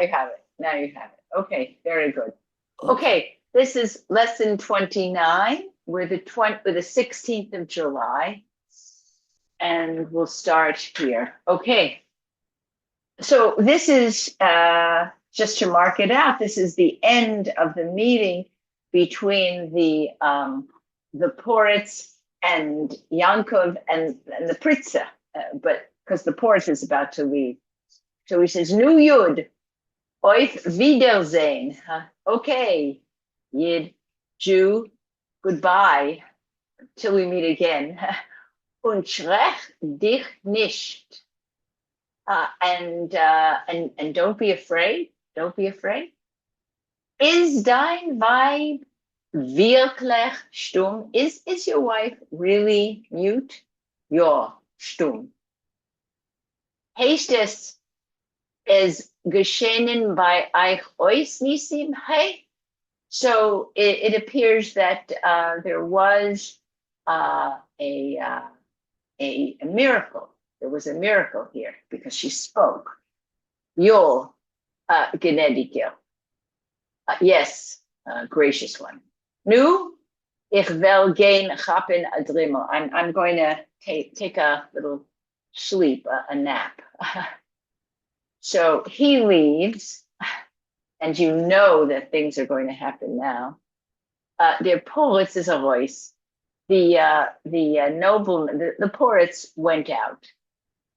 I have it. Now you have it. Okay, very good. Okay, this is lesson 29. We're the 16th of July, and we'll start here. Okay, so this is just to mark it out. This is the end of the meeting between the Poritz and Yankov and the Pritza, but because the Poritz is about to leave. So he says, Nu Yud, Oif Wiedersehen. Okay, Yid, Jew, goodbye, till we meet again. Und schreck dich nicht. And don't be afraid. Don't be afraid. Is dein Weib wirklich stumm? Is your wife really mute? Ja, stumm. Heißt es geschehen bei euch Nisim? Hey? So it appears that there was a miracle. There was a miracle here because she spoke. Yo, gnädige. Yes, gracious one. Nu, ich will gehen chappen a drimmel. I'm going to take a little sleep, a nap. So he leaves, and you know that things are going to happen now. Der Poritz is a voice. The nobleman, the Poritz went out.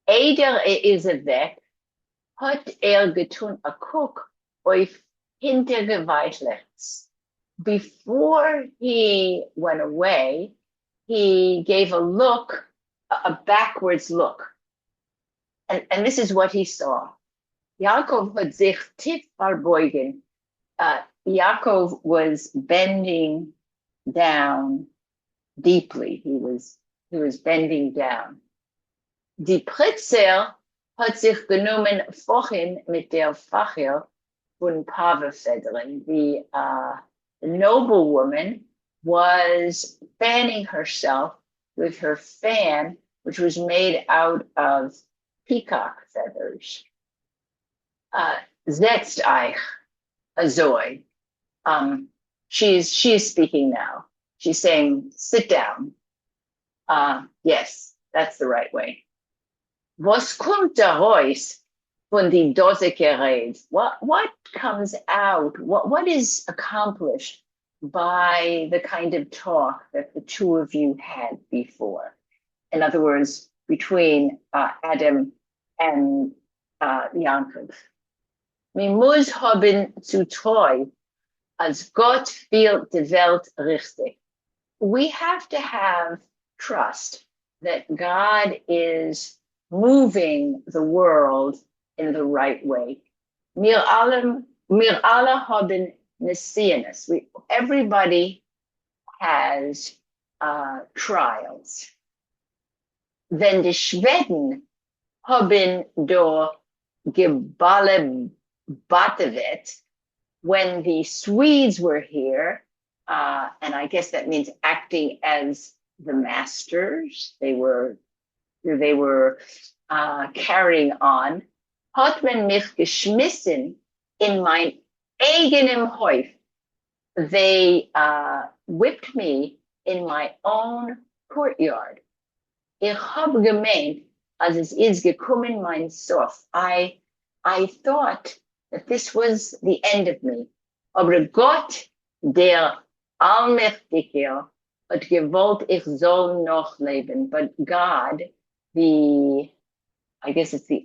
Eder is a weg, hat getun a cook auf hintergeweitlets. Before he went away, he gave a look, a backwards look. And this is what he saw. Yaakov had sich tief verbeugen. Yaakov was bending down deeply. He was bending down. Die Pritzer hat sich genommen vorhin mit der Fachel von Pavefedrin. The noblewoman was fanning herself with her fan, which was made out of peacock feathers. Setzt euch, Azoi. She's speaking now. She's saying, sit down. Yes, that's the right way. Was kommt daraus von die Doseke Rede? What comes out? What is accomplished by the kind of talk that the two of you had before? In other words, between Adam and Yankov. Wir muss haben zu treu, als Gott will die Welt richtig. We have to have trust that God is moving the world in the right way. Wir alle haben Messias. Everybody has trials. Wenn die Schweden haben do geballe Batevet, when the Swedes were here, and I guess that means acting as the masters, they were carrying on, hat man mich geschmissen in mein eigenem Häuf. They whipped me in my own courtyard. Ich hab gemeint, als es ist gekommen mein Sof. I thought that this was the end of me. Aber Gott, der Allmächtige, hat gewollt, ich soll noch leben. But God, I guess it's the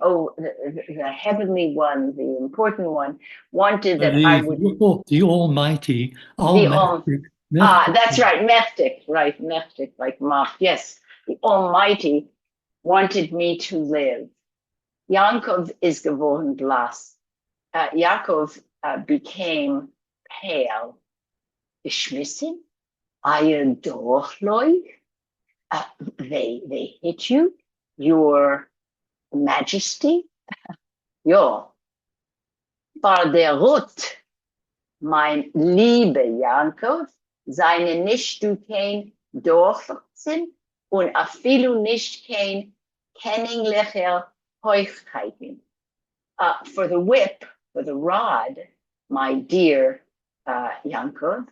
heavenly one, the important one, wanted that I would... The Almighty, Allmächtig. That's right, Mächtig, right, Mächtig, like Mach, yes. The Almighty wanted me to live. Yaakov is geworden blass. Yaakov became pale. Geschmissen? Ihr Dorfleut? They hit you? Your Majesty? Ja. War der Ruth, mein lieber Yaakov, seine nicht du kein Dorflechzen und a vielu nicht kein kenninglecher Heuchkeiten. For the whip, for the rod, my dear Yankov,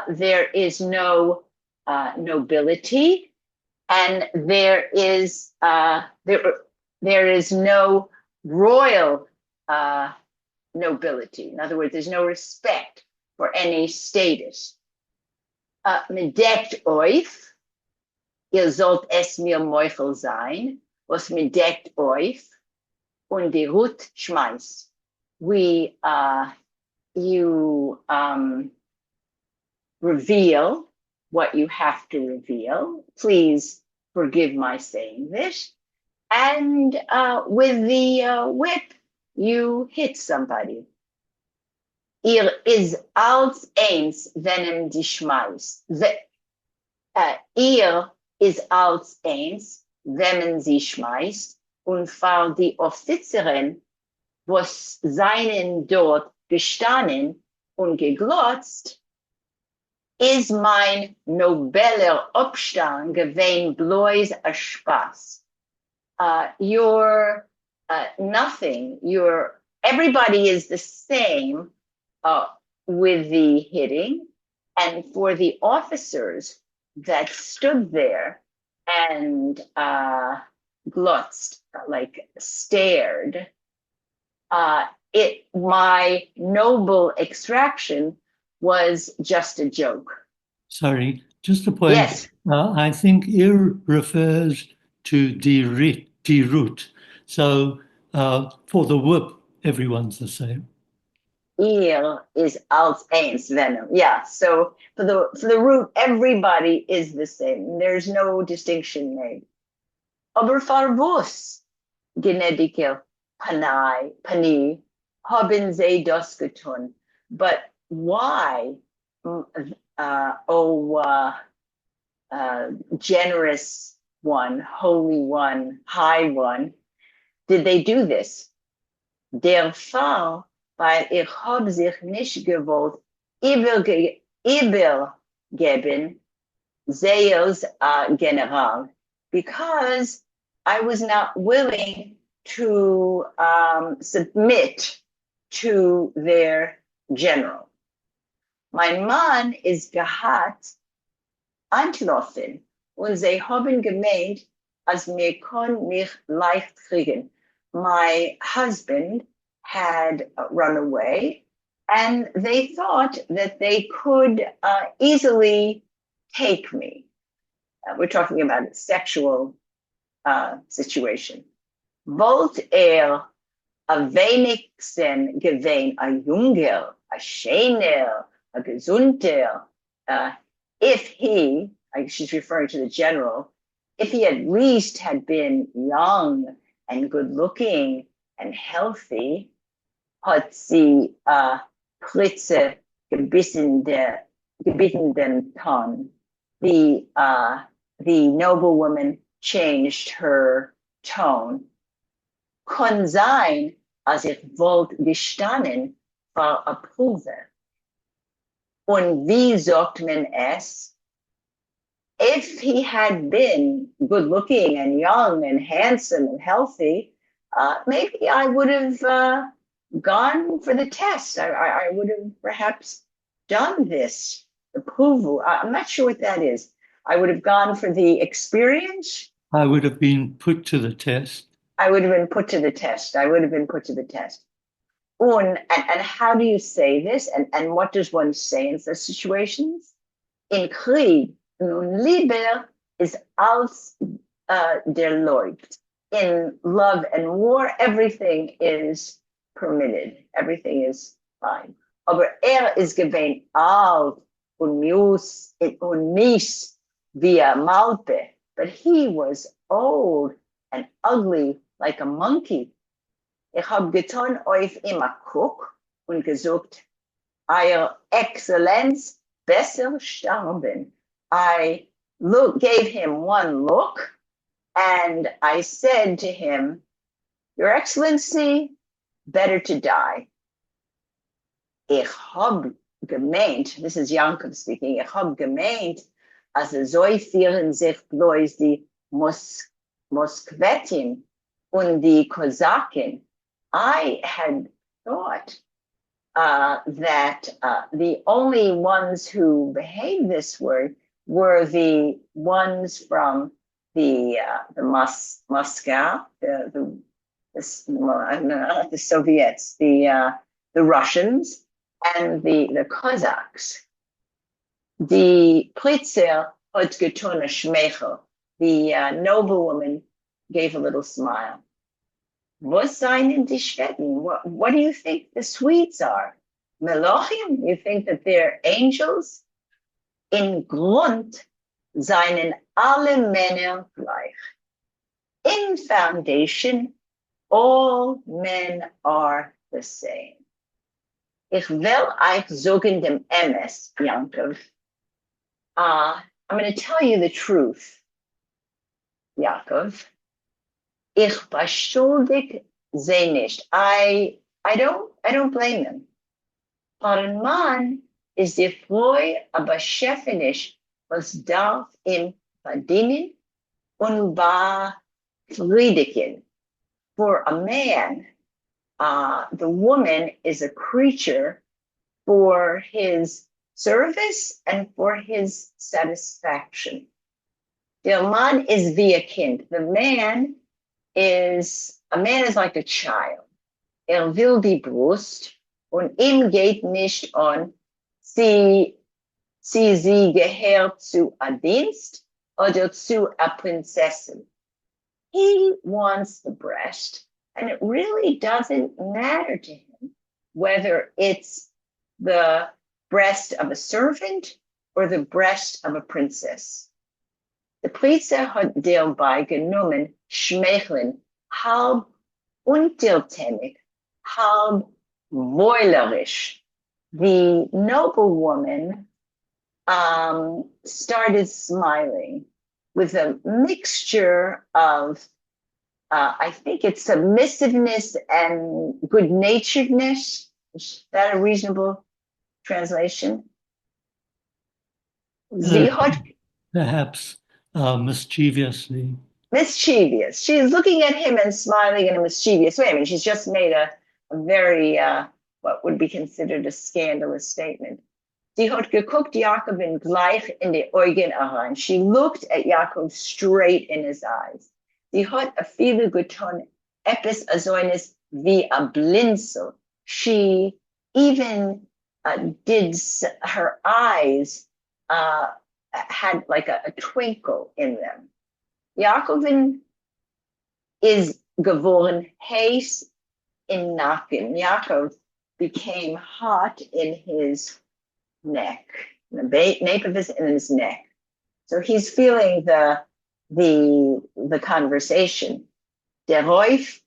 there is no nobility, and there is no royal nobility. In other words, there's no respect for any status. Medeckt euch, ihr sollt es mir meuchel sein, was medeckt euch, und die Rut schmeißt. You reveal what you have to reveal. Please forgive my saying this. And with the whip, you hit somebody. Ihr is als eins, wenn die schmeißt. Ihr is als eins, wenn sie schmeißt. Und für die Offizierin, was seinen dort gestanden und geglotzt, is mein nobeller Obstand gewesen bloß a Spaß. You're nothing. Everybody is the same with the hitting, and for the officers that stood there and glotzt, like stared, my noble extraction was just a joke. Sorry, just a point. Yes. I think ir refers to die root. So for the whip, everyone's the same. Ir is als eins venom. Yeah. So for the root, everybody is the same. There's no distinction made. Aber farvus gnädige pani haben sie das getan. But why, generous one, holy one, high one, did they do this? Der Fall, weil ich hab sich nicht gewollt übergeben, Sales General, because I was not willing to submit to their general. Mein Mann ist gehat antlaufen und sie haben gemeint, als mir kon mich leicht kriegen. My husband had run away, and they thought that they could easily take me. We're talking about a sexual situation. Wollt a wenigsten gewein a junger, a schöner, a gesunder, if he, she's referring to the general, if he at least had been young and good looking and healthy, hat sie Pritze gebissen den Ton. The noblewoman changed her tone. Kann sein, als ich wollt gestanden war a Pulver. Und wie sagt man es? If he had been good looking and young and handsome and healthy, maybe I would have gone for the test. I would have perhaps done this. The puvu. I'm not sure what that is. I would have gone for the experience. I would have been put to the test. I would have been put to the test. I would have been put to the test. And how do you say this? And what does one say in such situations? In Krieg, nun Liebe is als der Läuft. In love and war, everything is permitted. Everything is fine. Aber is gewesen alt und mies via Malpe. But he was old and ugly like a monkey. Ich hab getan euch immer Kuck und gesagt, Euer Exzellenz besser sterben. I gave him one look and I said to him, Your Excellency, better to die. Ich hab gemeint, this is Yankov speaking, ich hab gemeint, als so führen sich bloß die Moskwetin und die Kosaken. I had thought that the only ones who behaved this way were the ones from the Moscow, not the Soviets, the Russians, and the Cossacks. The Pritzer hat getan a Schmeichel. The noblewoman gave a little smile. Was seien die Schweden? What do you think the Swedes are? Melochim? You think that they're angels? In Grund seien alle Männer gleich. In foundation, all men are the same. Ich will euch sagen dem Emes, Yankov. I'm going to tell you the truth, Yaakov. Ich beschuldig sie nicht. I don't blame them. Aber ein Mann ist die Freude, aber Chefin nicht, was darf ihm verdienen und befriedigen. For a man, the woman is a creature for his service and for his satisfaction. Der Mann is wie a Kind. A man is like a child. Will die Brust und ihm geht nicht an, sie gehört zu a Dienst oder zu a Prinzessin. He wants the breast, and it really doesn't matter to him whether it's the breast of a servant or the breast of a princess. The Priester hat dabei genommen Schmeicheln, halb untertänig, halb wählerisch. The noblewoman started smiling with a mixture of, I think it's submissiveness and good-naturedness. Is that a reasonable translation? Perhaps mischievously. Mischievous. She's looking at him and smiling in a mischievous way. I mean, she's just made a very, what would be considered a scandalous statement. Die hat geguckt Jacobin gleich in die Augen herein. She looked at Jacob straight in his eyes. Die hat a viele getan, etwas azoines wie a blinzel. She even did, her eyes had like a twinkle in them. Jacobin is geworden heiß in Nacken. Jacob became hot in his neck, the nape of his neck. So he's feeling the conversation. Der Reuf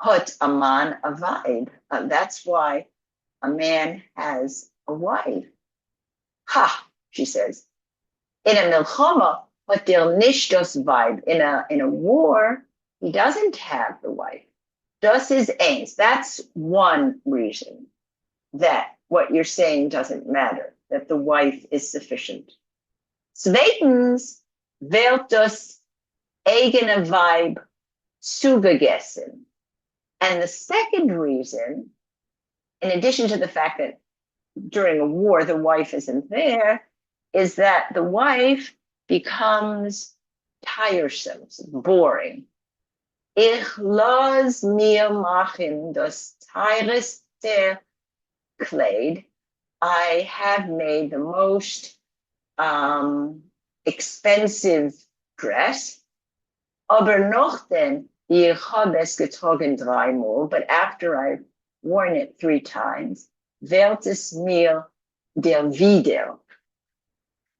hat a man a vibe. That's why a man has a wife. Ha, she says. In a milchama, hat der nicht das vibe. In a war, he doesn't have the wife. Das is eins. That's one reason that what you're saying doesn't matter, that the wife is sufficient. Zweitens wird das eigene Weib zugegessen. And the second reason, in addition to the fact that during a war the wife isn't there, is that the wife becomes tiresome, boring. Ich lass mir machen das teureste Kleid. I have made the most expensive dress. Aber noch denn, ich habe es getragen dreimal, but after I've worn it 3 times, wird es mir der wieder.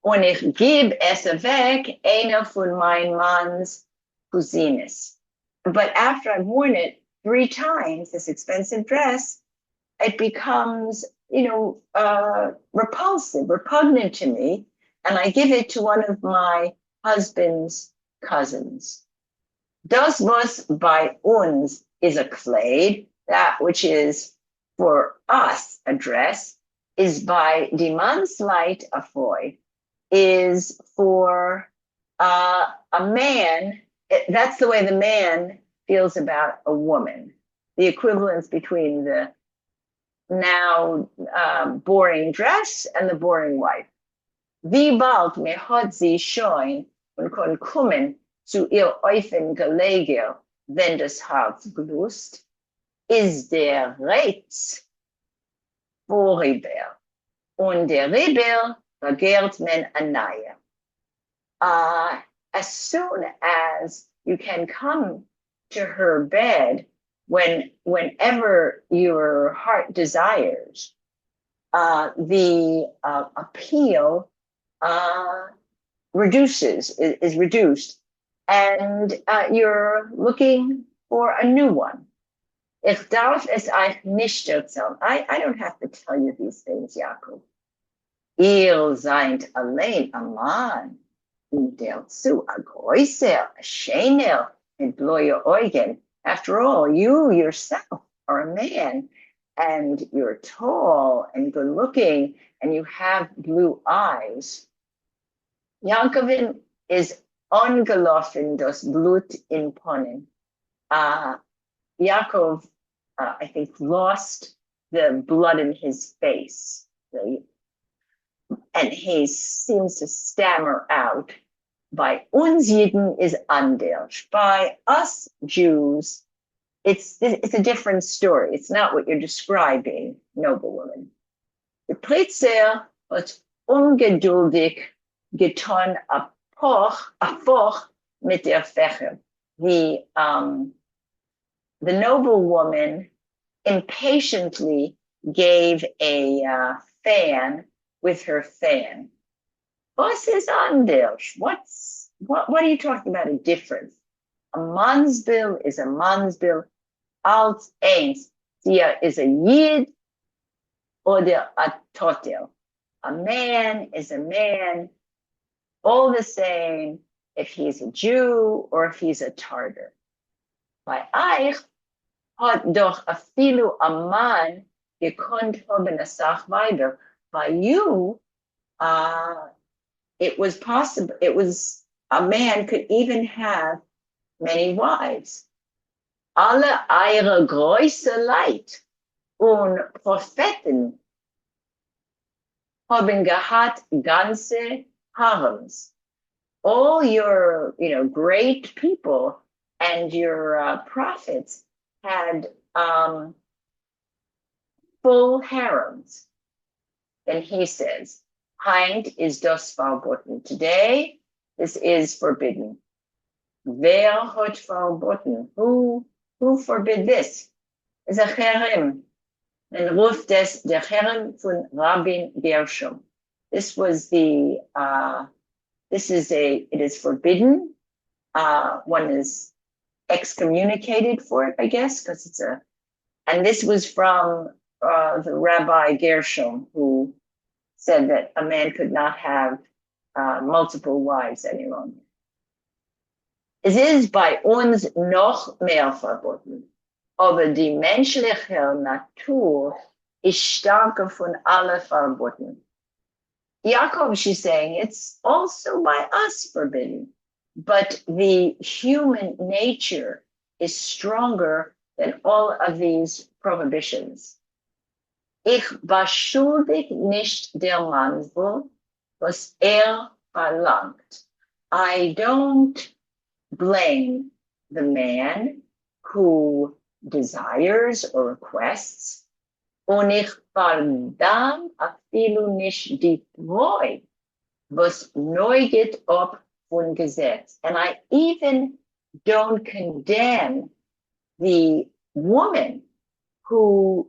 Und ich gebe es weg, einer von meinen Manns Cousines. But after I've worn it 3 times, this expensive dress, it becomes, repulsive, repugnant to me, and I give it to one of my husband's cousins. Das, was bei uns is a Kleid, that which is for us a dress, is by die Mannsleid a Foy, is for a man. That's the way the man feels about a woman. the equivalence between the now boring dress and the boring wife. Wie bald mir hat sie schon und kon kommen zu ihr Eufen gelegen, wenn das Herz gelust, ist der Reiz vorüber. Und der Rebell begehrt man anaye. As soon as you can come to her bed, whenever your heart desires, the appeal is reduced, and you're looking for a new one. Ich darf es euch nicht erzählen. I don't have to tell you these things, Jakob. Ihr seid allein am Mann, und dazu a größer, a schöner, mit blaue Augen. After all, you yourself are a man, and you're tall and good looking, and you have blue eyes. Jaakovin is ungelaufen das Blut in Ponnen. Yaakov, I think, lost the blood in his face. And he seems to stammer out, by uns Juden is anders. By us Jews, it's a different story. It's not what you're describing, noblewoman. The Pritzer hat ungeduldig getan a foch mit der Fächer. The noblewoman impatiently gave a fan with her fan. Was is anders? What are you talking about? A difference? A mansbill is a mansbill. Als eins, sie is a yid oder a totel. A man is a man, all the same if he's a Jew or if he's a Tartar. Bei euch hat doch a filu a man gekonnt haben a Sachweiber. By you, it was possible. It was a man could even have many wives. Alle eure große Leid und Propheten haben gehabt ganze harems. All your, great people and your prophets had full harems. Then he says, Heint is das verboten. Today, this is forbidden. Wer hat verboten? Who forbid this? Is a cherem. And ruft des der cherem von Rabbin Gershom. It is forbidden. One is excommunicated for it, I guess, because and this was from the Rabbi Gershom, who said that a man could not have multiple wives any longer. Es ist bei uns noch mehr verboten, aber die menschliche Natur ist stärker von alle verboten. Yaakov, she's saying, it's also by us forbidden, but the human nature is stronger than all of these prohibitions. Ich beschuldig nicht der Mannsbill, was verlangt. I don't blame the man who desires or requests. Und ich verdamm afilu nicht die Treu, was neuget ob von Gesetz. And I even don't condemn the woman who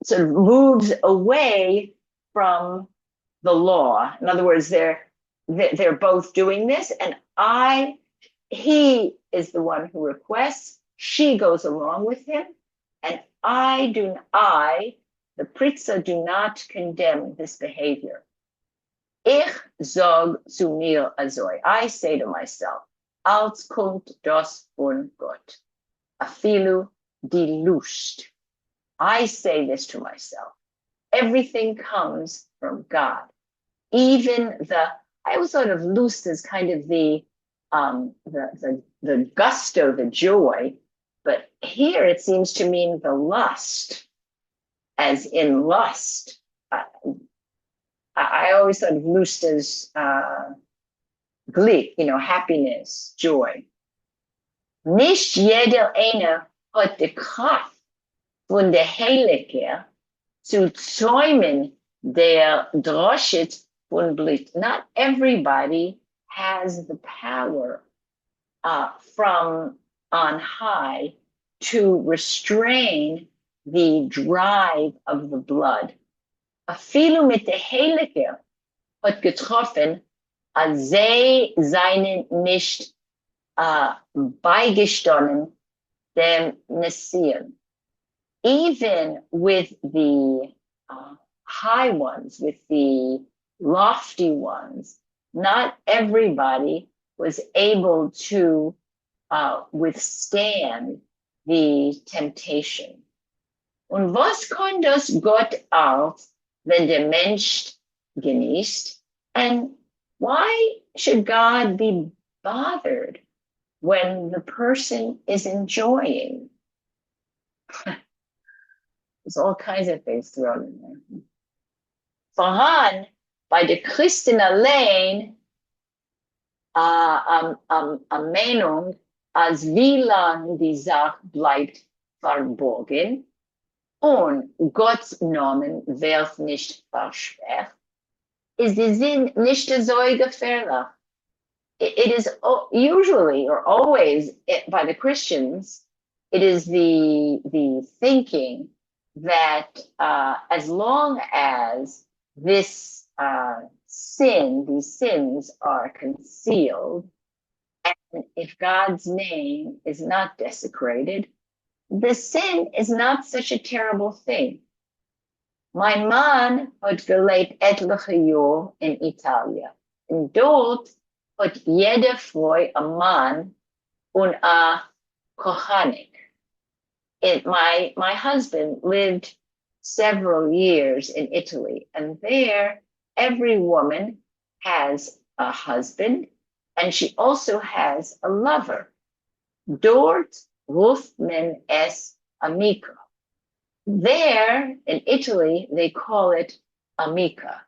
sort of moves away from the law. In other words, they're both doing this, and he is the one who requests. She goes along with him, and the Pritza, do not condemn this behavior. Ich sag zu mir azoi. I say to myself, als kommt das von Gott. Afilu die Lust. I say this to myself. Everything comes from God. Even I always thought of lust as kind of the gusto, the joy. But here it seems to mean the lust, as in lust. I always thought of lust as Glück, happiness, joy. Nicht jeder eine hat die Kraft von der Heilige zu zäumen der Droschet von Blut. Not everybody has the power from on high to restrain the drive of the blood. Afilu mit der Heilige hat getroffen, als sie seinen nicht beigestanden dem Messias. Even with the high ones, with the lofty ones, not everybody was able to withstand the temptation. Und was kann das Gott als, wenn der Mensch genießt? And why should God be bothered when the person is enjoying? There's all kinds of things thrown in there. Vorhan, bei der Christen allein, Meinung, als wie lang die Sache bleibt verborgen und Gottes Namen wird nicht verschwert, ist der Sinn nicht so gefährlich. It is usually or always by the Christians, it is the thinking that as long as this these sins are concealed, and if God's name is not desecrated, the sin is not such a terrible thing. Mein Mann hat gelebt etliche Jahre in Italien. Und dort hat jede Frau ein Mann und a Kochanik. My husband lived several years in Italy, and there every woman has a husband, and she also has a lover. Dort ruft man es amica. There in Italy, they call it amica.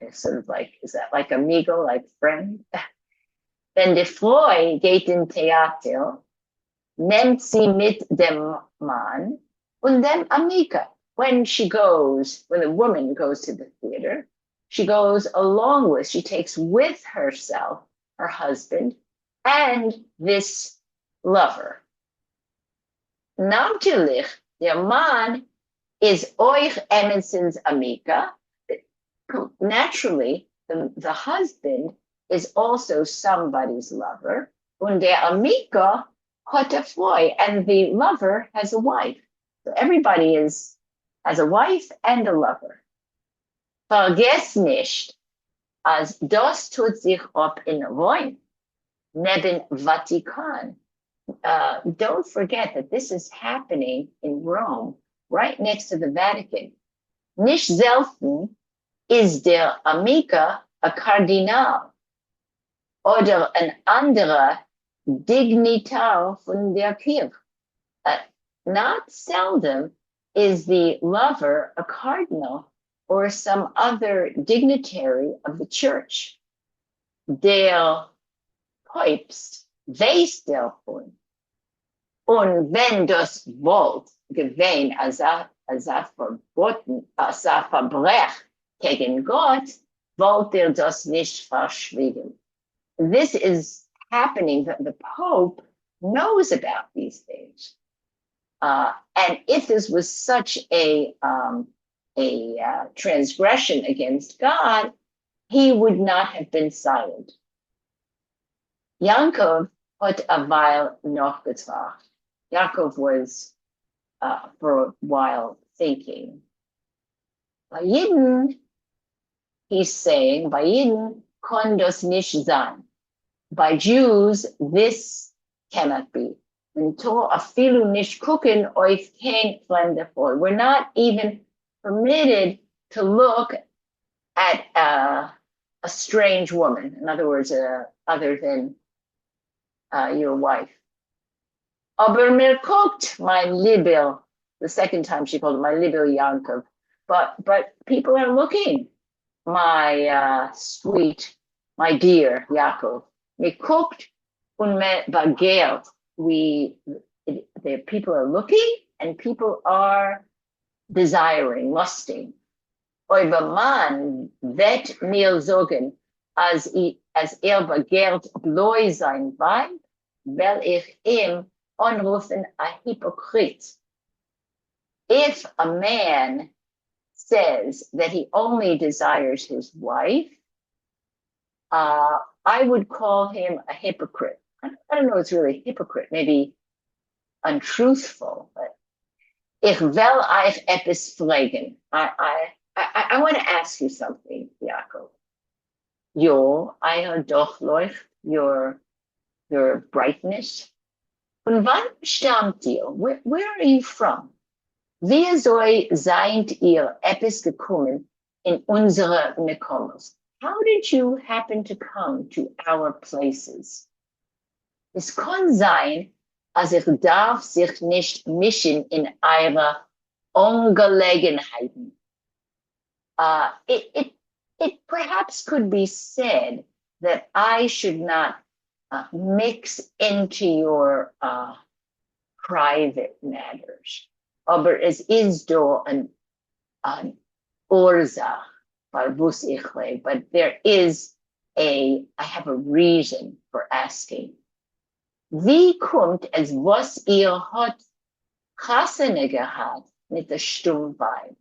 It's sort of like, is that like amigo, like friend? Wenn die Frau geht in Theater, nimmt sie mit dem Mann und dem amica. When the woman goes to the theater, she goes along with, she takes with herself her husband and this lover. Natürlich, der Mann ist euch Emerson's amica. Naturally, the husband is also somebody's lover. Und der amica hat a Frau, and the lover has a wife. So everybody has a wife and a lover. Vergiss nicht, als das tut sich ab in Rom, neben Vatikan. Don't forget that this is happening in Rome, right next to the Vatican. Nicht selten ist der amica a Kardinal oder ein anderer Dignitar von der Kirche. Not seldom is the lover a cardinal or some other dignitary of the church. Der Papst weiß davon. Und wenn das Wort gewähnt als verboten, als Verbrech gegen Gott, wollte das nicht verschwiegen. This is happening, that the Pope knows about these things. And if this was such a transgression against God, he would not have been silent. Yaakov hat a while nachgedacht. Yaakov was for a while thinking. Bei Jeden, he's saying, bei Jeden kann das nicht sein. By Jews, this cannot be. Until afilu nicht gucken auf kein fremder Frau. We're not even permitted to look at a strange woman. In other words, other than your wife. Aber mir guckt mein Lieber. The second time she called him my Lieber Yankov. But people are looking, my sweet, my dear Yaakov. Mir guckt und me begehrt. The people are looking and people are desiring, lusting. Euer Mann wird mir sagen, als begehrt bloß sein Weib, will ich ihm anrufen a hypocrite. If a man says that he only desires his wife, I would call him a hypocrite. I don't know, it's really hypocrite, maybe untruthful, but ich will euch etwas fragen. I want to ask you something, Jakob. Your eye durchleucht, your brightness. Von wann stammt ihr? Where are you from? Wie soll seid ihr etwas gekommen in unsere Mekomos? How did you happen to come to our places? Es kann sein, als ich darf sich nicht mischen in eure Angelegenheiten. It perhaps could be said that I should not mix into your private matters. Aber es ist doch an Ursache, was ich lebe, but there is I have a reason for asking. Wie kommt es, was ihr hat Chassene gehabt mit der Stummweib?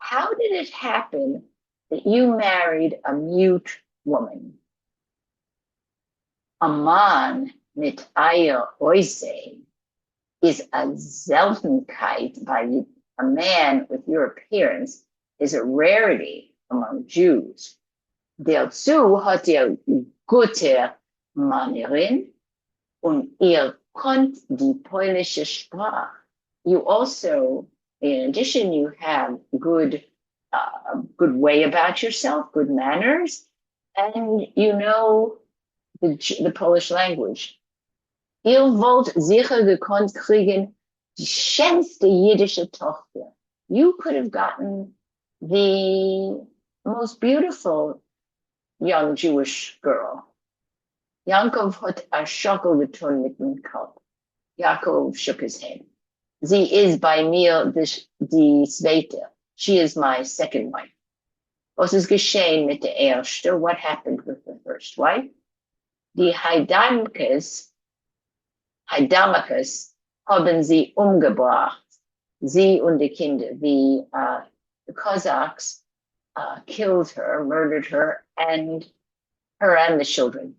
How did it happen that you married a mute woman? A man mit Eier Oise is a Seltenkeit by a man with your appearance is a rarity among Jews. Dazu hat gute Mannerin und ihr konnt die polnische Sprache. You also, in addition, you have good way about yourself, good manners, and you know the Polish language. Ihr wollt sicher gekonnt kriegen die schönste jiddische Tochter. You could have gotten the most beautiful young Jewish girl. Yaakov hat a Schockel getan mit dem Kopf. Yaakov shook his head. Sie ist bei mir die zweite. She is my second wife. Was ist geschehen mit der erste? What happened with the first wife? Die Haidamkes haben sie umgebracht. Sie und die Kinder. The Cossacks killed her, murdered her and the children.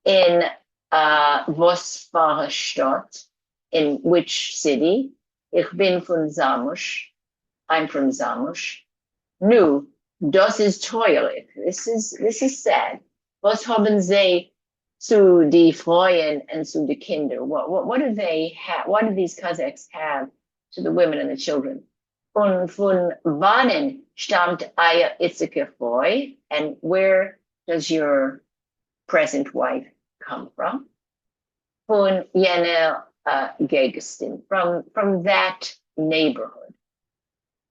In was war Stadt? In which city? Ich bin von Zamość. I'm from Zamość. Nu, das ist traurig. This is sad. Was haben sie zu die Frauen und zu die Kinder? What do they have? What do these Cossacks have to the women and the children? Und von wann stammt euer jetziger Frau? And where does your present wife come from? Von jener Gegestin, from that neighborhood.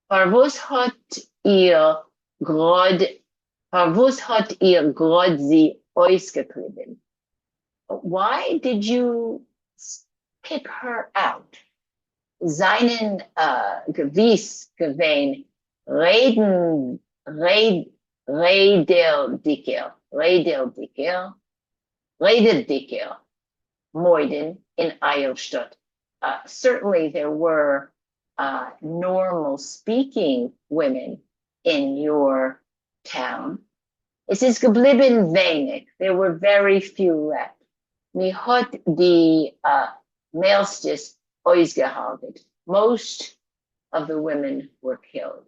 Parvus hat ihr grad sie ausgeklebt? Why did you pick her out? Seinen gewiss gewesen Rederdicker, Moiden in Eilstadt. Certainly there were normal speaking women in your town. Es ist geblieben wenig. There were very few left. Mi hat die Maelstes ausgehalten. Most of the women were killed.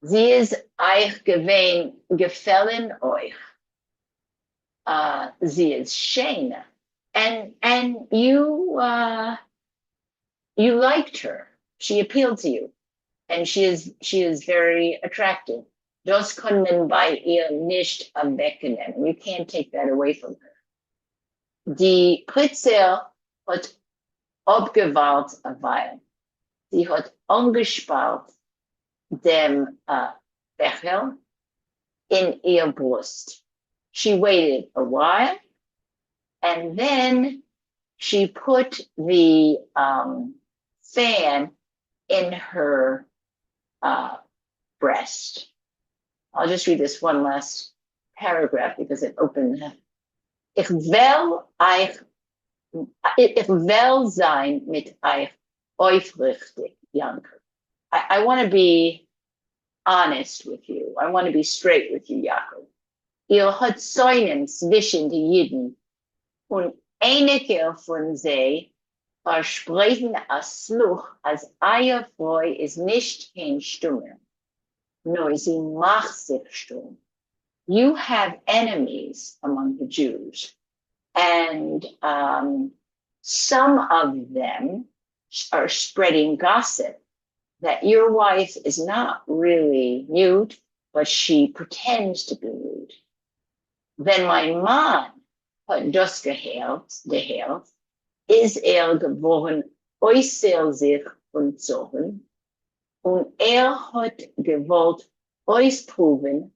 Sie ist euch gefallen euch. Sie ist schön. And you liked her. She appealed to you. And she is very attractive. Das kann man bei ihr nicht wegnehmen. You can't take that away from her. Die Pritzel hat abgewahrt a Weile. Sie hat angespart dem Becher in ihr Brust. She waited a while, and then she put the fan in her breast. I'll just read this one last paragraph because it opened. Ich will euch, ich will sein mit euch aufrichtig, Janke. I want to be honest with you. I want to be straight with you, Jakob. Ihr hat Säunen zwischen die Jiden und einige von sie versprechen als Sluch, als euer Frau ist nicht kein Stumme, nur sie macht sich stumm. You have enemies among the Jews, and some of them are spreading gossip that your wife is not really mute, but she pretends to be mute. Wenn mein Mann hat das gehört, ist geworden äußer sich entzogen, und hat gewollt ausproben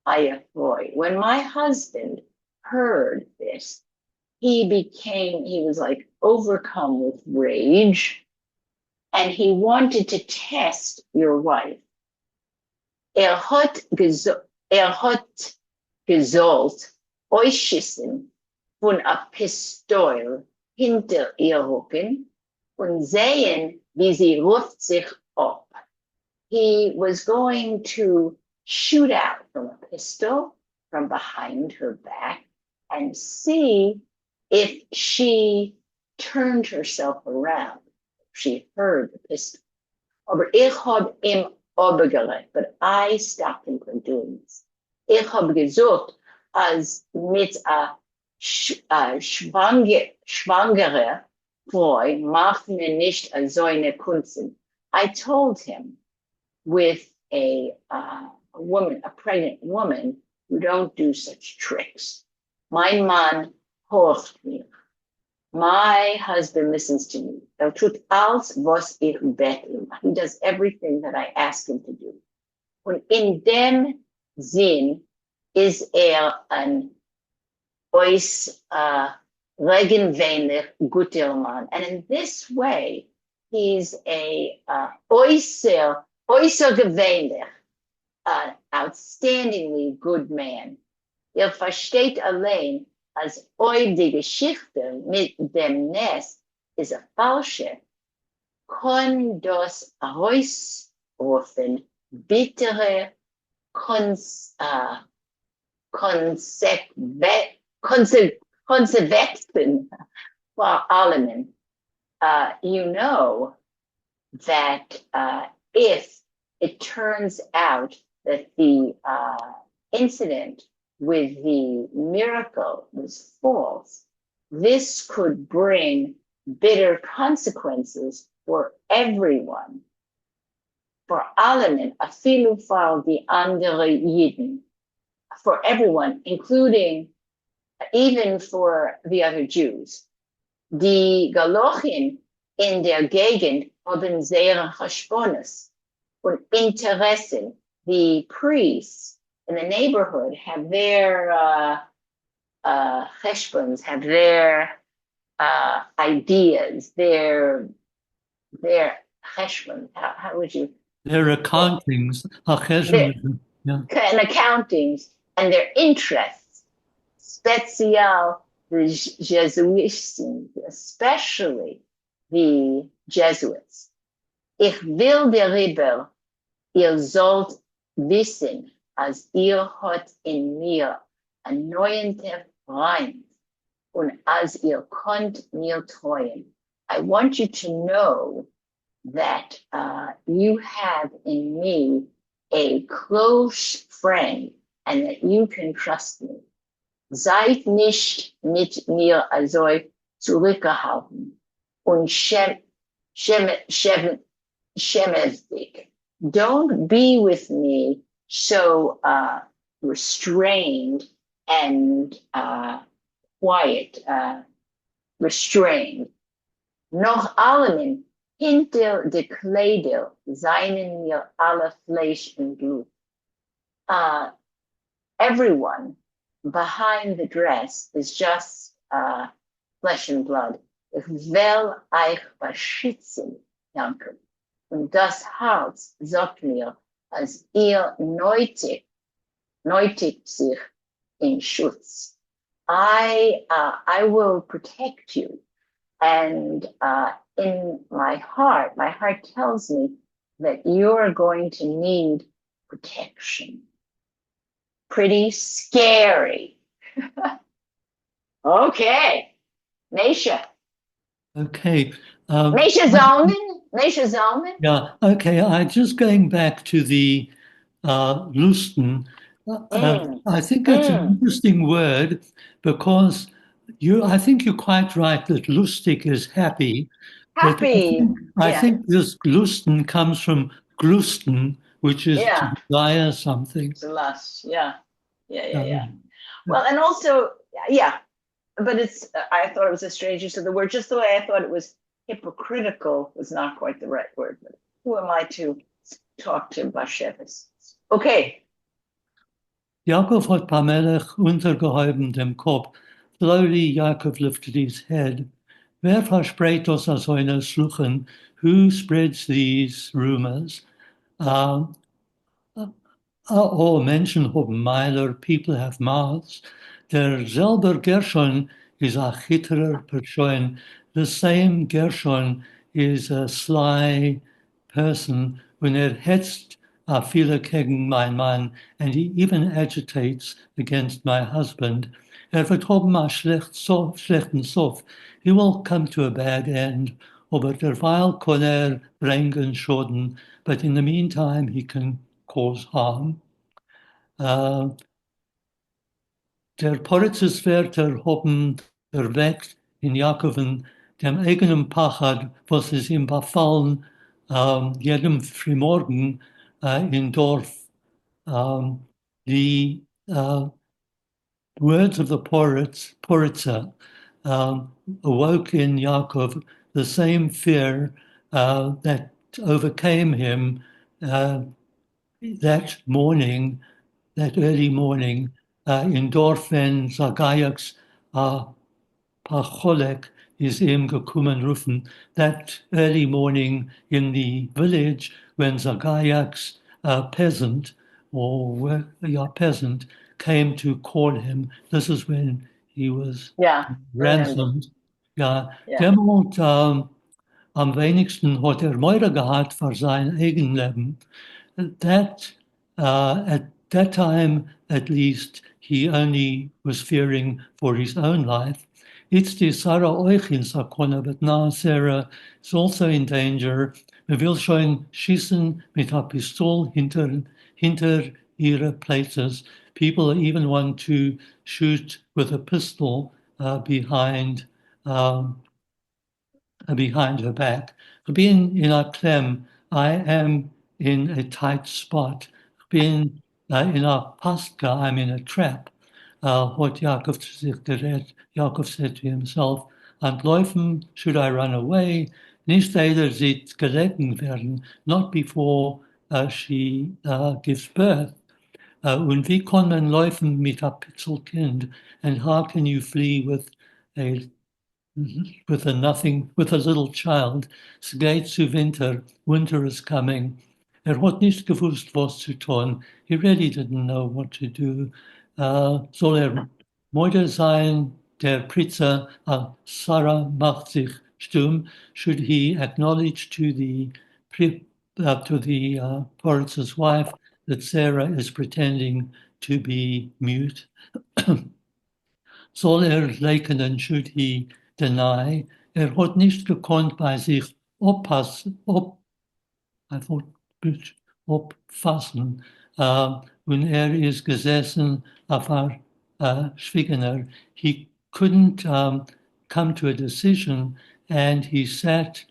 euer Frau. When my husband heard this, he was like overcome with rage, and he wanted to test your wife. Hat gesollt euch schießen von a Pistol hinter ihr Rücken und sehen, wie sie ruft sich ab. He was going to shoot out from a pistol from behind her back and see if she turned herself around. She heard the pistol. Aber ich hab ihm obergelegt, but I stopped him from doing this. Ich hab gesagt, als mit a schwangere Frau macht mir nicht so eine Kunst. I told him with a woman, a pregnant woman, you don't do such tricks. Mein Mann horcht mir. My husband listens to me. Tut alles, was ich bete. He does everything that I ask him to do. Und in dem Sinn ist ein regenwähnlich guter Mann. And in this way, he's a äußergewöhnlich, outstandingly good man. Versteht allein, als ob die Geschichte mit dem Nest ist eine falsche, kann das herausrufen bittere Konsequenzen vor allem. You know that if it turns out that the incident with the miracle was false, this could bring bitter consequences for everyone. For allen, afilu for the andere Jiden, for everyone, including even for the other Jews. Die Galochin in der Gegend haben sehr Chashbonis und Interessen. The priests in the neighborhood have their cheshbons, have their ideas, their cheshbon. How would you? Their accountings, and accountings, and their interests, special the Jesuits, especially the Jesuits. Ich will der Rebel, ihr sollt wissen, als ihr hat in mir ein neuenter Freund und als ihr könnt mir treuen. I want you to know that you have in me a close friend and that you can trust me. Seid nicht mit mir also zurückgehalten und schämestig. Don't be with me so restrained and quiet. restrained. Noch allemin hinter de Kleidel seinen mir alle Fleisch und Blut. Uh, everyone behind the dress is just flesh and blood. Ich will euch beschützen, Jakob. Und das Herz sagt mir, als ihr nötigt sich in Schutz. I will protect you. And in my heart tells me that you're going to need protection. Pretty scary. Okay. Nasha. Okay. Nasha Zalman? Yeah, okay. I'm just going back to the Lusten. Mm, I think it's an mm. interesting word because I think you're quite right that lustig is happy, but Happy. I Yeah. think this Lusten comes from glusten, which is to Yeah. desire something. It's a lust. Yeah. Yeah. Um, Well, and also, yeah, but I thought it was a strange use of the word, just the way I thought it was hypocritical was not quite the right word. But who am I to talk to Bashevis? Okay. Yaakov hat Pamelech untergehoben dem Kopf. Slowly Yaakov lifted his head. Wer verspricht us als eine Sluchen? Who spreads these rumors? Um, all Menschen haben Meiler, people have mouths. Der selber Gershon is a chitterer person. The same Gershon is a sly person. When hetzt viele gegen mein Mann, and he even agitates against my husband. Wird haben a schlechten Sof. He will come to a bad end. Aber derweil kann bringen Schaden. But in the meantime, he can cause harm. Der Porizeswärter haben erweckt in Jakoven dem eigenen Pachad, was es ihm befallen, jedem Frühmorgen im Dorf. The words of the Poritzer awoke in Yaakov the same fear that overcame him that morning, that early morning, in Dorfen Zagayaks Pacholek is ihm gekommen rufen. That early morning in the village when Zagayaks peasant peasant came to call him. This is when he was Yeah. Remember. ransomed. Ja, Yeah. demult am wenigsten hat Meure gehabt für sein Eigenleben. That at that time, at least, he only was fearing for his own life. It's the Sarah euch in Sakona, but now Sarah is also in danger. Wir will schon schießen mit a Pistol hinter ihre places. People even want to shoot with a pistol behind her back. Being in a klem, I am in a tight spot. Being in a pastka, I'm in a trap. What Yaakov sich gerät, Yaakov said to himself, Antläufen, should I run away? Nicht either sieht gelegen werden, not before she gives birth. Und wie kann man laufen mit a Pitzelkind? And how can you flee with a with a little child. Es geht zu winter is coming. Hat nicht gewusst, was zu tun. He really didn't know what to do. Soll Mutter sein, der Pritzer, Sarah macht sich stumm? Should he acknowledge to the Poritz's wife that Sarah is pretending to be mute? Soll leugnen, should he deny? Hat nicht gekonnt bei sich I thought, opfassen. When is gesessen auf Schwiegener, he couldn't come to a decision, and he sat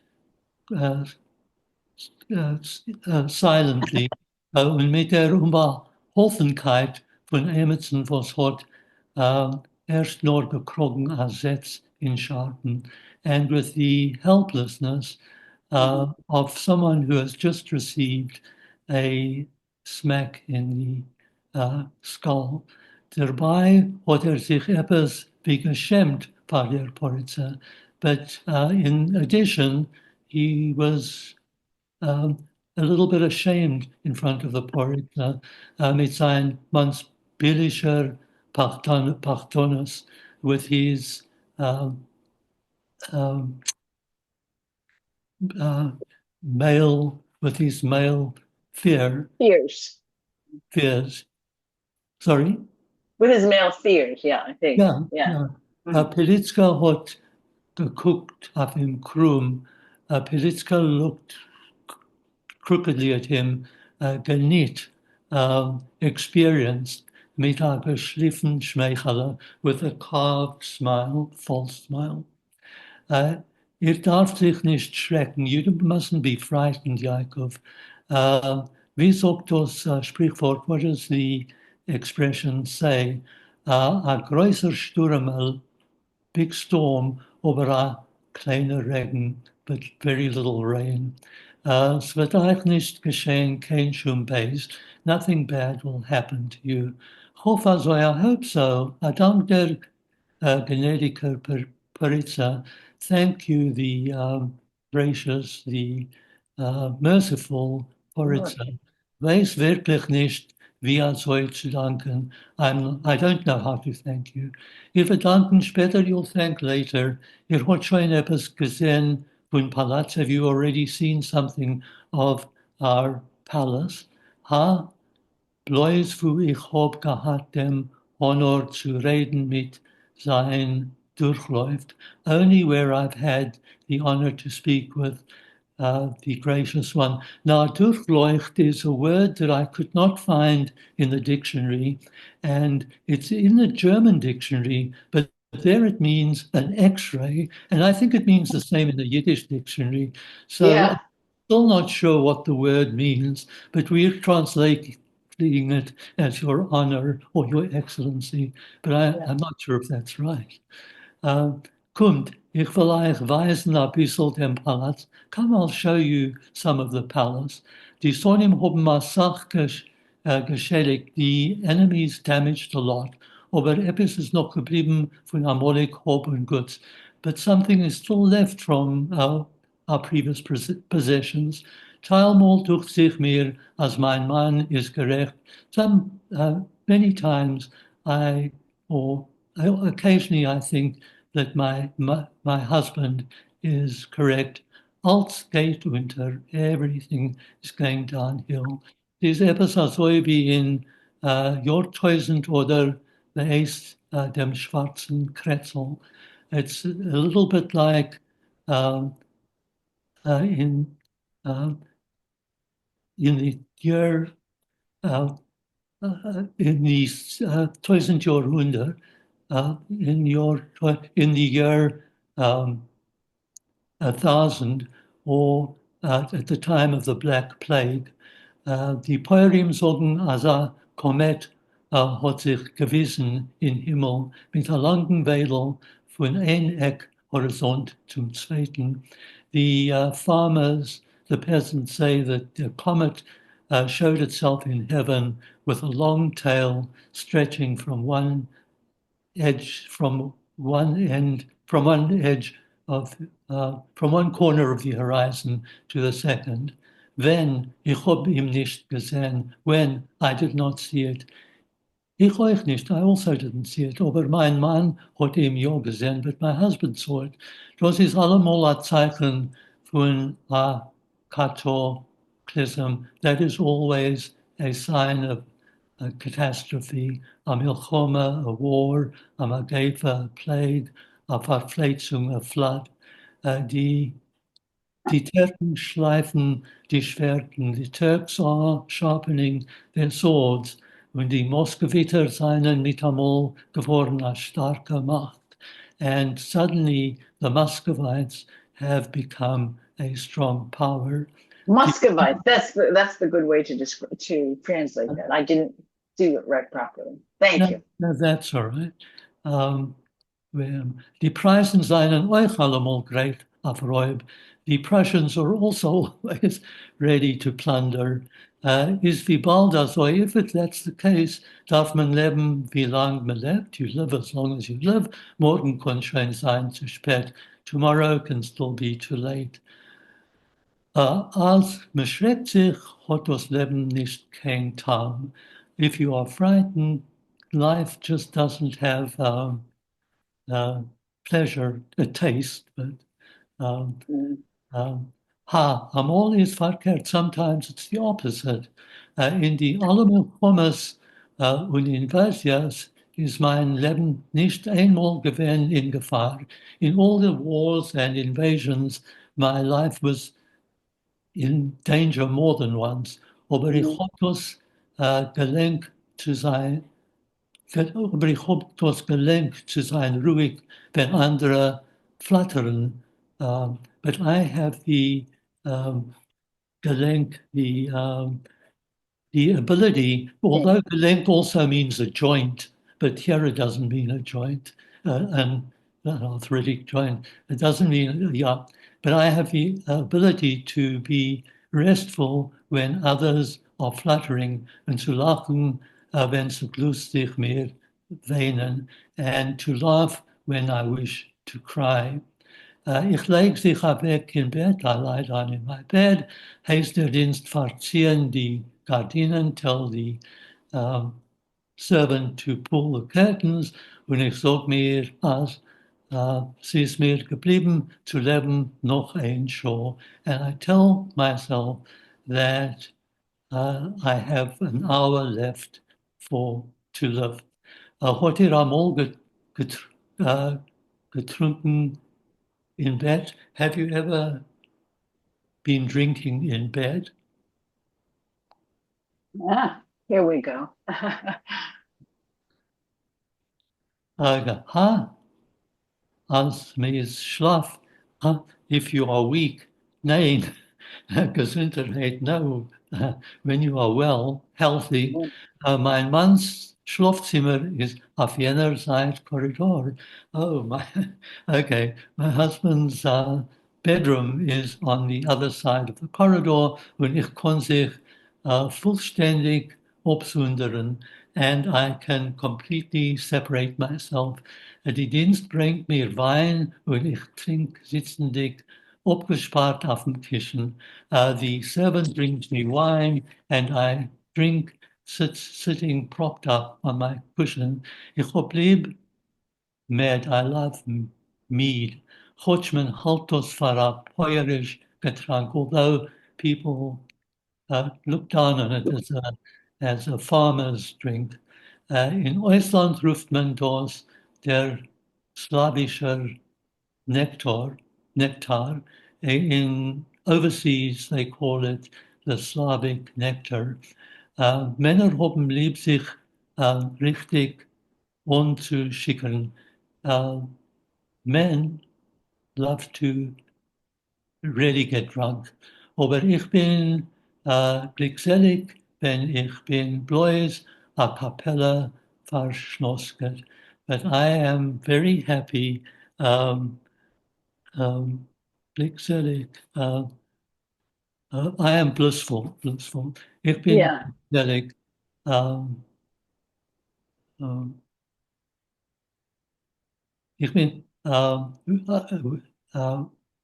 silently. Und mit der Unbeholfenkeit von Emerson, was hat erst nur bekrogen als Setz in Sharpen, and with the helplessness Mhm. of someone who has just received a smack in the skull. Daarbij had zich etwas wie geschämt par der Polizei, but in addition, he was a little bit ashamed in front of the Polizei mit sein mannsbilliger Pachtonus with his um, um, uh, male fear Fears. fears. Sorry, With his male fears, yeah, I think. yeah, Yeah. yeah. Mhm. Pelitska hat geguckt auf ihm krumm. Pelitska looked crookedly at him, geniet, experienced, mit a geschliffen Schmeichele, with a carved smile, false smile. Uh, Ihr darf sich nicht schrecken. You mustn't be frightened, Jakob. Wie sagt das Sprichwort? What does the expression say? A größer Sturm, big storm over a kleiner Regen, but very little rain. Es wird euch nicht geschehen, kein Schumbeis. Nothing bad will happen to you. Hope also, I hope so. I dank der gnädige Paritza. Thank you, the gracious, the merciful Oh, Paritza. Weiß wirklich nicht, wie soll zu danken. I don't know how to thank you. Ihr verdanken später, you'll thank later. Ihr habt schon etwas gesehen von Palaz. Have you already seen something of our palace? Ha? Bloß wo ich hab gehabt, dem Honor zu reden mit sein durchläuft. Only where I've had the honor to speak with the gracious one. Now, durchläuft is a word that I could not find in the dictionary, and it's in the German dictionary, but there it means an X-ray, and I think it means the same in the Yiddish dictionary. So I'm yeah. still not sure what the word means, but we're translating it as your honor or your excellency, but Yeah. I'm not sure if that's right. Kommt, ich will euch weisen ein bisschen den Palast. Come, I'll show you some of the palace. Die Sonim haben Massach geschädigt. The enemies damaged a lot. Aber etwas ist noch geblieben von Amalek, Hab und Gut. But something is still left from our previous possessions. Teilmal durch sich mir, als mein Mann ist gerecht. Many times or occasionally I think that my husband is correct. Als geht unter, everything is going downhill. These episodes will be in Jahrtausend oder beeist dem schwarzen Kretzel. It's a little bit like um, in in the year in the 1000 Jahrhundert, in the year 1000, or at the time of the Black Plague, die Purim sagen, als Komet hat sich gewissen in Himmel mit einer langen Wedel von ein Eck Horizont zum zweiten. The farmers, the peasants say that the comet showed itself in heaven with a long tail stretching from one edge, from one edge of, from one corner of the horizon to the second. Wenn ich hab ihm nicht gesehen, when I did not see it. Ich euch nicht, I also didn't see it, aber mein Mann hat ihm ja gesehen, but my husband saw it. Das ist allemal ein Zeichen von a cataclysm. That is always a sign of a catastrophe, a milchoma, a war, a Magefa, a plague, a Verfletzung, a flood. Die Terpen schleifen die Schwerten. The Turks are sharpening their swords. Und die Moskowiter seien mit einmal geworden als starke Macht. And suddenly the Muscovites have become a strong power. Die, Muscovite. That's the good way to translate that. I didn't do it right properly. Thank no, you. no, that's all right. Um, Die Preisen seien euch allemal great afroib. The Prussians are also always ready to plunder. Is wie bald so, if that's the case, darf man leben, wie lang man lebt. You live as long as you live. Morgen kann schon sein zu spät. Tomorrow can still be too late. Als man schreckt sich, hat das Leben nicht kein Tarn. If you are frightened, life just doesn't have pleasure, a taste, but um, Mm. I'm always verkehrt. Sometimes it's the opposite. In die allemaal Kommas und Invasions ist mein Leben nicht einmal gewesen in Gefahr. In all the wars and invasions, my life was in danger more than once. Aber ich Mm. habe das gelenkt zu sein, aber ich habe das gelenkt zu sein, ruhig, wenn andere flattern. But I have the gelenk, the ability, although the length also means a joint, but here it doesn't mean a joint, and an arthritic joint. It doesn't mean, yeah, but I have the ability to be restful when others are fluttering and zu lachen, wenn sie lustig mir weinen, and to laugh when I wish to cry. Ich leg sich weg in Bett, I lie down in my bed, heißt der Dienst verziehen die Gardinen, tell the servant to pull the curtains, und ich sag mir, als sie ist mir geblieben zu leben noch ein Show. And I tell myself that I have an hour left to live. Hat ihr einmal getrunken in bed? Have you ever been drinking in bed? Ah, here we go. Huh? Als mir ist Schlaf. Huh? If you are weak. Nein, Gesundheit, no. When you are well, healthy. Mein Manns Schlafzimmer ist auf jener Seite Korridor. Oh, okay. My husband's bedroom is on the other side of the corridor, und ich kann sich vollständig absondern, and I can completely separate myself. Die Dienst bringt mir Wein und ich trinke sitzendig, abgespart auf dem Kissen. The servant brings me wine and I drink sitting propped up on my cushion. Ich hab lieb mead, I love mead. Hodgman halt das für a poirish Getränk, although people look down on it as a farmer's drink. In Iceland ruft man das der slavischer nectar. In overseas, they call it the Slavic nectar. Männer haben lieb, sich richtig anzuschicken. Men love to really get drunk. Aber ich bin glückselig, wenn ich bin bloß a cappella verschnosket. But I am very happy, glückselig. I am blissful. Ich bin Yeah. glückselig. Um, um, ich bin,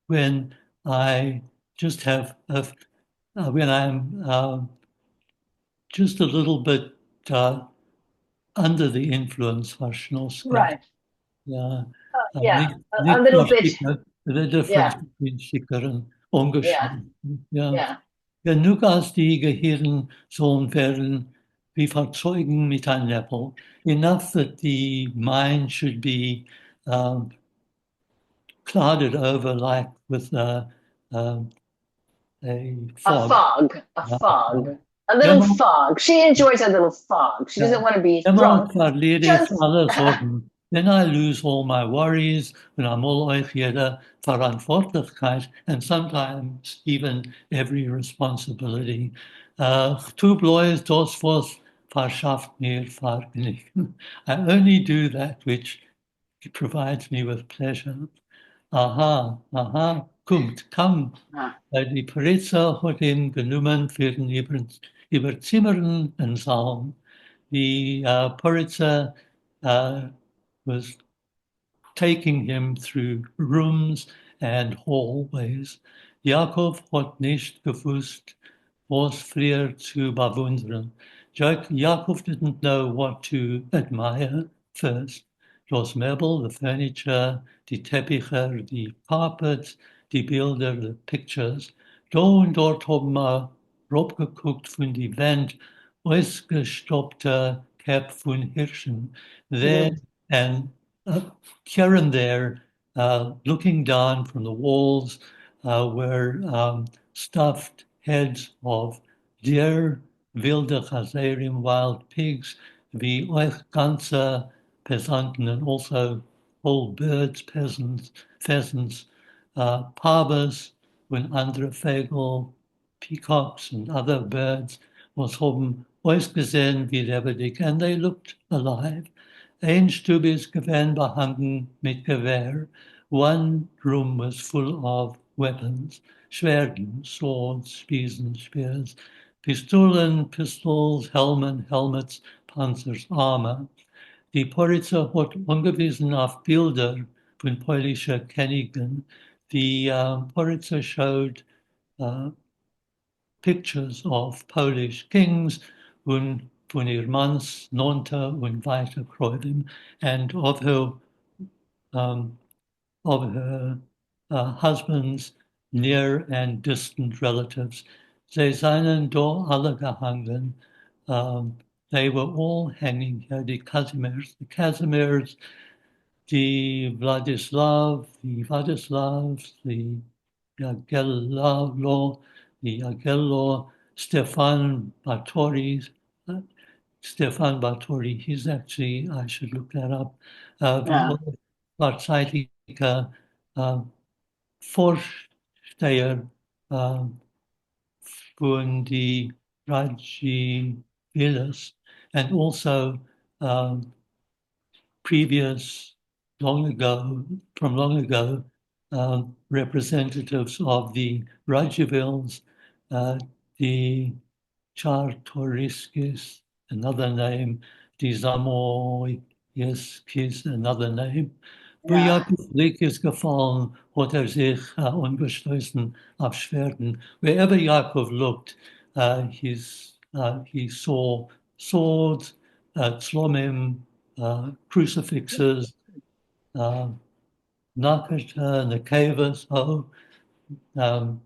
when I just have, when I'm just a little bit under the influence verschnosket. Right. Yeah. Yeah. Nicht, A nicht little nur bit. Sticker, the difference Yeah. between Sticker and Yeah. ungeschrieben. Ja. Yeah. Genug als die Gehirn sollen werden, wie verzeugen mit einem Apple. Enough that the mind should be um, clouded over like with um, a A fog. fog. A fog. A little Immer, fog. She enjoys a little fog. She doesn't ja, want to be immer drunk. verliere ich Just alle Sorgen. Then I lose all my worries and I'm all euch jede Verantwortlichkeit and sometimes even every responsibility. Tu bloß das, was verschafft mir Vergnügen. I only do that which It provides me with pleasure. Aha, aha, kommt, komm. Ah, Die Paritzer hat ihn genommen für den Überzimmern und Saum. The Pulitzer was taking him through rooms and hallways. Jakob hat nicht gewusst, was früher zu bewundern. Jakob didn't know what to admire first. Das Möbel, the furniture, die Teppiche, die carpets, die Bilder, the pictures. Da und dort haben wir raufgeguckt von die Wand, ausgestoppte Cap von Hirschen. There mhm. and here and there, looking down from the walls, were stuffed heads of deer, wilde Chazerim, wild pigs, wie euch ganze Peasanten, and also whole birds, pheasants, pavas, when andere Vögel, peacocks and other birds, was haben ausgesehen wie lebendig, and they looked alive. Ein Stube is gewesen behangen mit Gewehr. One room was full of weapons, Schwerden, swords, Spießen, spears, Pistolen, pistols, Helmen, helmets, Panzers, armor. Die Polizei hat angewiesen auf Bilder von polnischer Königen. The Polizei showed uh, pictures of Polish kings und von ihr Manns Nonta und weiter Kreuzem and um, of her husband's near and distant relatives. Sie seien da alle gehangen. They were all hanging here, the Casimirs, the Vladislavs, the Jagello, Stefan Batory. Stefan Batory, he's actually, I should look that up. Yeah. Partzeitlicher uh, Vorsteher uh, von die Raji Villas, and also previous long ago, representatives of the Radzivilles, the Czartoryskis, another name, die Zamoyskis, another name. Wo Yeah. Jakob Blick ist gefallen, hat sich umgestoßen auf Schwerten. Wherever Jakob looked, he saw swords, tzlomim, crucifixes, uh, nakata, nekavas, um,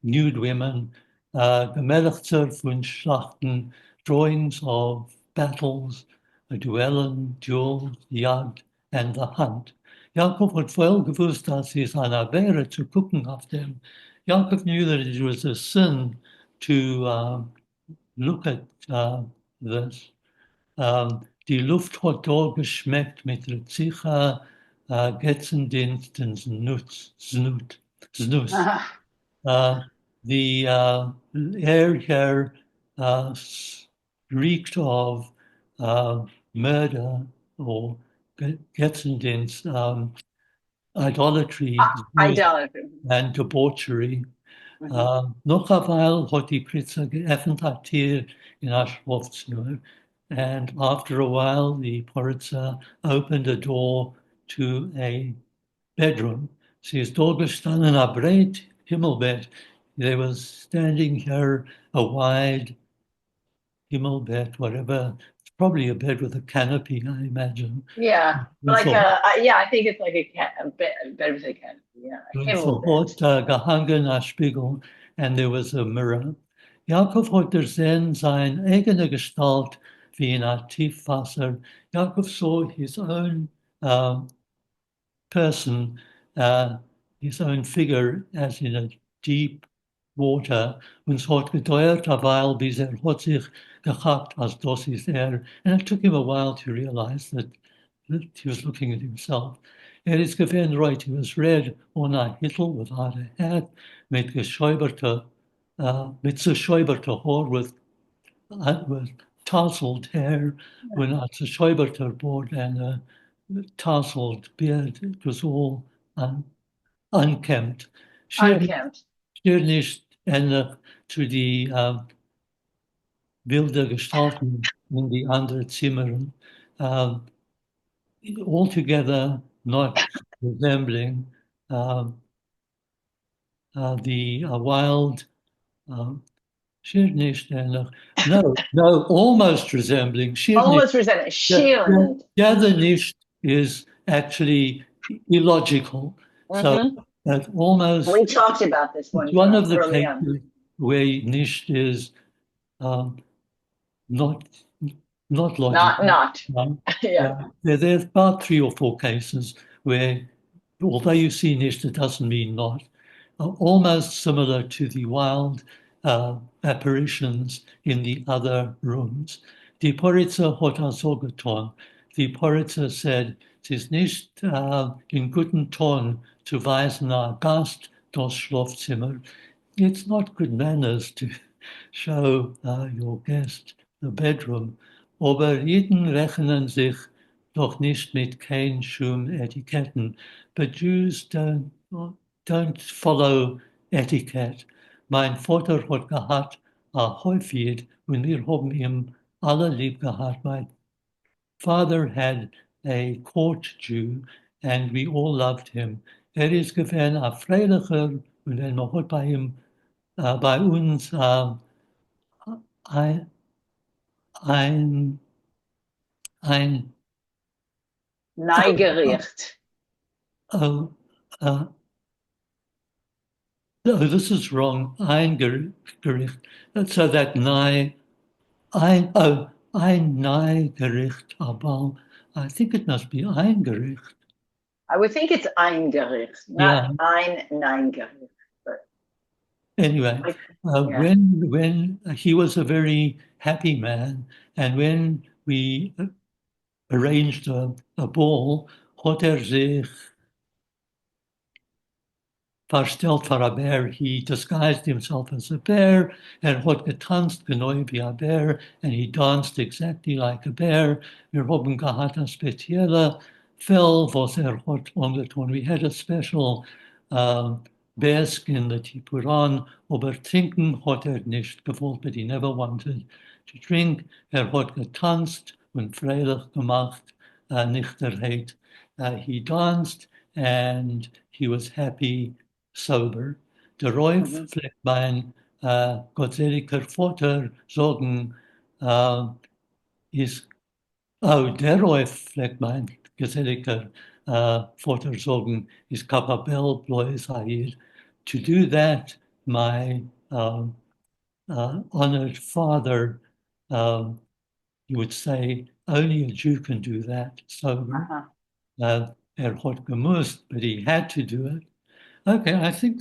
nude women, Gemächter von Schlachten, drawings of battles, duels, Jagd, and the hunt. Jakob had well gewusst, dass es einer wäre, zu gucken auf dem. Jakob knew that it was a sin to look at this. Die Luft hat dort geschmeckt mit Rezika, Getzendienst und Snus. Ah, Uh, the air here uh, reeked of murder or Getzendienst, idolatry, idolatry. and debauchery. Mhm. Noch eine Weile hat die Pritze geöffnet hat hier in our Schlafzimmer. And after a while, the Pritze opened a door to a bedroom. Sie ist dort gestanden, a breit Himmelbett. There was standing here a wide Himmelbett, whatever. It's probably a bed with a canopy, I imagine. Yeah. Und Like so, yeah, I think it's like a bed with a canopy. Yeah. A und so Himmelbett. hat gehangen a Spiegel, and there was a mirror. Jakob hat ersehen seine eigene Gestalt wie in a Tiefwasser. Jakob saw his own person, his own figure as in a deep water. Und es hat gedauert eine Weile, bis hat sich gehabt, als das ist er. And it took him a while to realize that he was looking at himself. Ist gewesen, right, he was red on a hittel without a hat, mit zerschäuberter Haar, with tousled hair, when a zerschäuberter board and tousled beard. It was all unkempt. Schier, Unkempt. schier nicht ähnlich zu die wilde Gestalten in die anderen Zimmern. Um, Altogether not resembling um, the wild schier nicht ähnlich. No, no, almost resembling. Schier nicht. Almost resentment. The, the, Schirnend. the other nicht is actually illogical. So Hmm. that almost We talked about this it's one one time of the early on. cases where nicht is um, not not Not, logical. not. Yeah. There's about 3 or 4 cases where, although you see nicht, it doesn't mean not. Almost similar to the wild apparitions in the other rooms. Die Polizei hat also getan. Die Polizei said, es ist nicht in guten Ton zu weisen nach Gast das Schlafzimmer. It's not good manners to show your guest the bedroom. Aber Jeden rechnen sich doch nicht mit kein Schum-Etiketten. But Jews don't follow etiquette. Mein Vater hat gehabt häufig und wir haben ihm alle lieb gehabt. My father had a court Jew and we all loved him. Ist gewesen ein Freilicher und wenn man hat bei ihm, bei uns ein, ein, ein Neigericht. oh, uh, no, this is wrong. Eingericht. So that ein Neigericht, aber I think it must be Eingericht. I would think it's eingericht, not Yeah. ein Neingericht. But Anyway, yeah. when he was a very happy man, and when we arranged a ball, hat sich verstellt für a bear. He disguised himself as a bear and hat getanzt genau wie a bear, and he danced exactly like a bear. Wir haben gehabt a spezielle Fell, was hat angetan. We had a special bear skin that he put on, aber trinken hat nicht gewollt, but he never wanted to drink. Hat getanzt und freilich gemacht, Nüchternheit. He danced and he was happy sober. Der Räuf Mhm. vielleicht mein gottseliger Vater sagen, ist, oh, der Räuf vielleicht mein geselliger Vater sagen, ist capabel bloß hier. To do that, my honored father, you would say, only a Jew can do that sober. Uh-huh. Hat gemusst, but he had to do it. Okay, I think